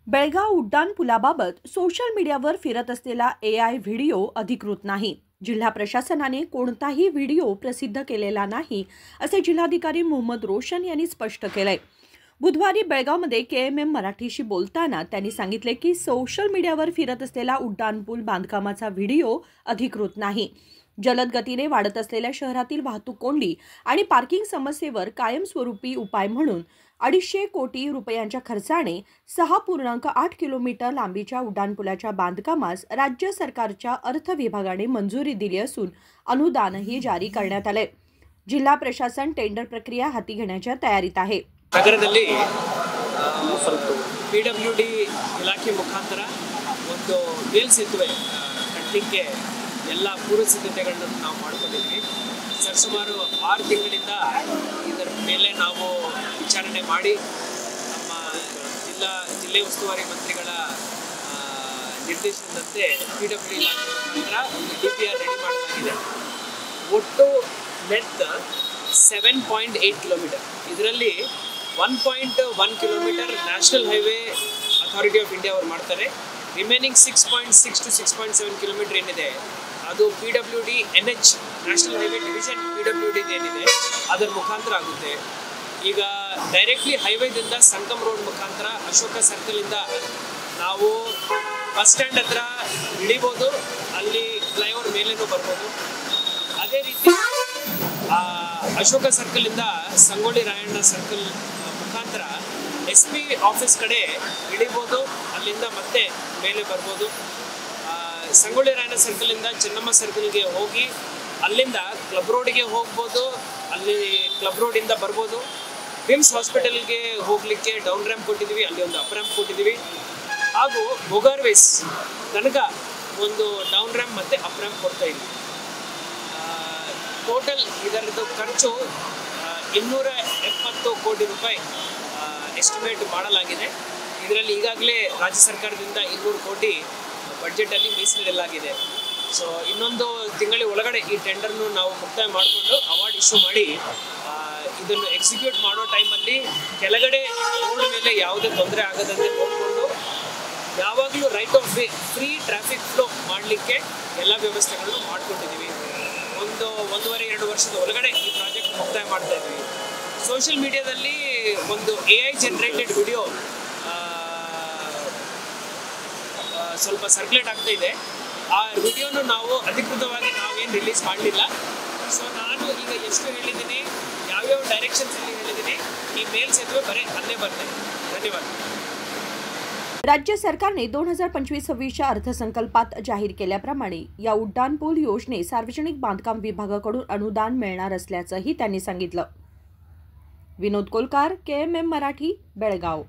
Belgaum उड्डाणपुलाबाबत social मीडियावर फिरत असलेला AI व्हिडिओ अधिकृत नाही। जिल्हा प्रशासनाने कोणताही व्हिडिओ प्रसिद्ध केलेला नाही असे जिल्हाधिकारी मोहम्मद रोशन यांनी स्पष्ट केले। बुधवारी बेळगावमध्ये KMM मराठीशी बोलताना त्यांनी सांगितले की सोशल मीडियावर फिरत असलेला उड्डाणपूल बांधकामाचा व्हिडिओ अधिकृत नाही। जलद गतीने वाढत असलेल्या शहरातील वाहतूक कोंडी आणि पार्किंग समस्येवर कायमस्वरूपी उपाय म्हणून 250 कोटी रुपयांच्या खर्चाने 6.8 किलोमीटर लांबीच्या उड्डाणपुलाच्या बांधकामास राज्य सरकारच्या अर्थ विभागाने मंजुरी दिली असून अनुदानही जारी करण्यात आले। जिल्हा प्रशासन टेंडर प्रक्रिया हाती घेण्याच्या तयारीत आहे। ನಗರದಲ್ಲಿ PWD ಇಲಾಖೆ ಮುಖಾಂತರ ಒಂದು ಬೇಲ್ ಸೇತುವೆ ಕಟ್ಟಲಿಕ್ಕೆ ಎಲ್ಲ ಪೂರ್ವ ಸಿದ್ಧತೆಗಳನ್ನು ನಾವು ಮಾಡಿಕೊಂಡಿದ್ವಿ। ಸರಿಸುಮಾರು 6 ತಿಂಗಳಿಂದ ಇದರ ಮೇಲೆ ನಾವು ವಿಚಾರಣೆ ಮಾಡಿ ನಮ್ಮ ಜಿಲ್ಲೆ ಉಸ್ತುವಾರಿ ಮಂತ್ರಿಗಳ ನಿರ್ದೇಶನದಂತೆ PWD ಇಲಾಖೆ ಮುಖಾಂತರ DPR ರೆಡಿ ಮಾಡಲಾಗಿದೆ। ಒಟ್ಟು ಲೆಂತ್ 7.8 ಕಿಲೋಮೀಟರ್, ಇದರಲ್ಲಿ 1.1 kilometre national highway authority of India ಅವರು ಮಾಡ್ತಾರೆ। ರಿಮೈನಿಂಗ್ 6.6 to 6.7 ಕಿಲೋಮೀಟರ್ ಏನಿದೆ ಅದು PWD NH national highway division PWD ಏನಿದೆ ಅದರ ಮುಖಾಂತರ ಆಗುತ್ತೆ। ಈಗ ಡೈರೆಕ್ಟ್ಲಿ ಹೈವೇದಿಂದ ಸಂಗಮ್ ರೋಡ್ ಮುಖಾಂತರ ಅಶೋಕ ಸರ್ಕಲಿಂದ ನಾವು ಬಸ್ ಸ್ಟ್ಯಾಂಡ್ ಹತ್ರ ಇಳಿಬೋದು, ಅಲ್ಲಿ ಫ್ಲೈಓವರ್ ಮೇಲೇನೂ ಬರ್ಬೋದು। ಅದೇ ರೀತಿ ಅಶೋಕ ಸರ್ಕಲಿಂದ ಸಂಗೊಳ್ಳಿ ರಾಯಣ್ಣ ಸರ್ಕಲ್ ಮುಖಾಂತರ SP ಆಫೀಸ್ ಕಡೆ ಇಳಿಬೋದು, ಅಲ್ಲಿಂದ ಮತ್ತೆ ಮೇಲೆ ಬರ್ಬೋದು। ಸಂಗೊಳ್ಳಿ ರಾಯಣ್ಣ ಸರ್ಕಲಿಂದ ಚೆನ್ನಮ್ಮ ಸರ್ಕಲ್ಗೆ ಹೋಗಿ ಅಲ್ಲಿಂದ ಕ್ಲಬ್ ರೋಡ್ಗೆ ಹೋಗ್ಬೋದು, ಅಲ್ಲಿ ಕ್ಲಬ್ ರೋಡಿಂದ ಬರ್ಬೋದು। ವಿಮ್ಸ್ ಹಾಸ್ಪಿಟಲ್ಗೆ ಹೋಗಲಿಕ್ಕೆ ಡೌನ್ ರ್ಯಾಂಪ್ ಕೊಟ್ಟಿದ್ದೀವಿ, ಅಲ್ಲಿ ಒಂದು ಅಪ್ ರ್ಯಾಂಪ್ ಕೊಟ್ಟಿದ್ದೀವಿ, ಹಾಗೂ ಬೋಗಾರ್ವೇಸ್ ತನಕ ಒಂದು ಡೌನ್ ರ್ಯಾಂಪ್ ಮತ್ತು ಅಪ್ ರ್ಯಾಂಪ್ ಕೊಡ್ತಾ ಇದ್ದೀವಿ। ಟೋಟಲ್ ಇದರದ್ದು ಖರ್ಚು 270 ಕೋಟಿ ರೂಪಾಯಿ ಎಸ್ಟಿಮೇಟ್ ಮಾಡಲಾಗಿದೆ। ಇದರಲ್ಲಿ ಈಗಾಗಲೇ ರಾಜ್ಯ ಸರ್ಕಾರದಿಂದ 200 ಕೋಟಿ ಬಡ್ಜೆಟಲ್ಲಿ ಮೀಸಲಿಡಲಾಗಿದೆ। ಸೊ ಇನ್ನೊಂದು ತಿಂಗಳ ಒಳಗಡೆ ಈ ಟೆಂಡರ್ನು ನಾವು ಮುಕ್ತಾಯ ಮಾಡಿಕೊಂಡು ಅವಾರ್ಡ್ ಇಶ್ಯೂ ಮಾಡಿ ಇದನ್ನು ಎಕ್ಸಿಕ್ಯೂಟ್ ಮಾಡೋ ಟೈಮಲ್ಲಿ ಕೆಳಗಡೆ ರೋಡ್ ಮೇಲೆ ಯಾವುದೇ ತೊಂದರೆ ಆಗದಂತೆ ನೋಡಿಕೊಂಡು ಯಾವಾಗಲೂ right of way free traffic flow ಮಾಡಲಿಕ್ಕೆ ಎಲ್ಲ ವ್ಯವಸ್ಥೆಗಳನ್ನು ಮಾಡಿಕೊಂಡಿದ್ದೀವಿ। 1.5-2 ವರ್ಷದ ಒಳಗಡೆ ಈ ಪ್ರಾಜೆಕ್ಟ್ ಮುಕ್ತಾಯ ಮಾಡ್ತಾ ಇದ್ವಿ। ಸೋಷಿಯಲ್ ಮೀಡಿಯಾದಲ್ಲಿ ಒಂದು AI ಜನರೇಟೆಡ್ ವಿಡಿಯೋ ಸ್ವಲ್ಪ ಸರ್ಕ್ಯುಲೇಟ್ ಆಗ್ತಾ ಇದೆ। ಆ ವಿಡಿಯೋನು ನಾವು ಅಧಿಕೃತವಾಗಿ ನಾವೇನು ರಿಲೀಸ್ ಮಾಡಲಿಲ್ಲ। ಸೊ ನಾನು ಈಗ ಎಷ್ಟು ಹೇಳಿದ್ದೀನಿ, ಯಾವ್ಯಾವ ಡೈರೆಕ್ಷನ್ಸಲ್ಲಿ ಹೇಳಿದ್ದೀನಿ, ಈ ಮೇಲ್ ಸೇತುವೆ ಬರೀ ಅಲ್ಲೇ ಬರ್ತದೆ। ಧನ್ಯವಾದ। राज्य सरकारने 2025-26च्या अर्थसंकल्पात जाहीर केल्याप्रमाणे या उड्डाणपूल योजने सार्वजनिक बांधकाम विभागाकडून अनुदान मिळणार असल्याचंही त्यांनी सांगितलं। विनोद कोलकार, KMM मराठी, बेळगाव।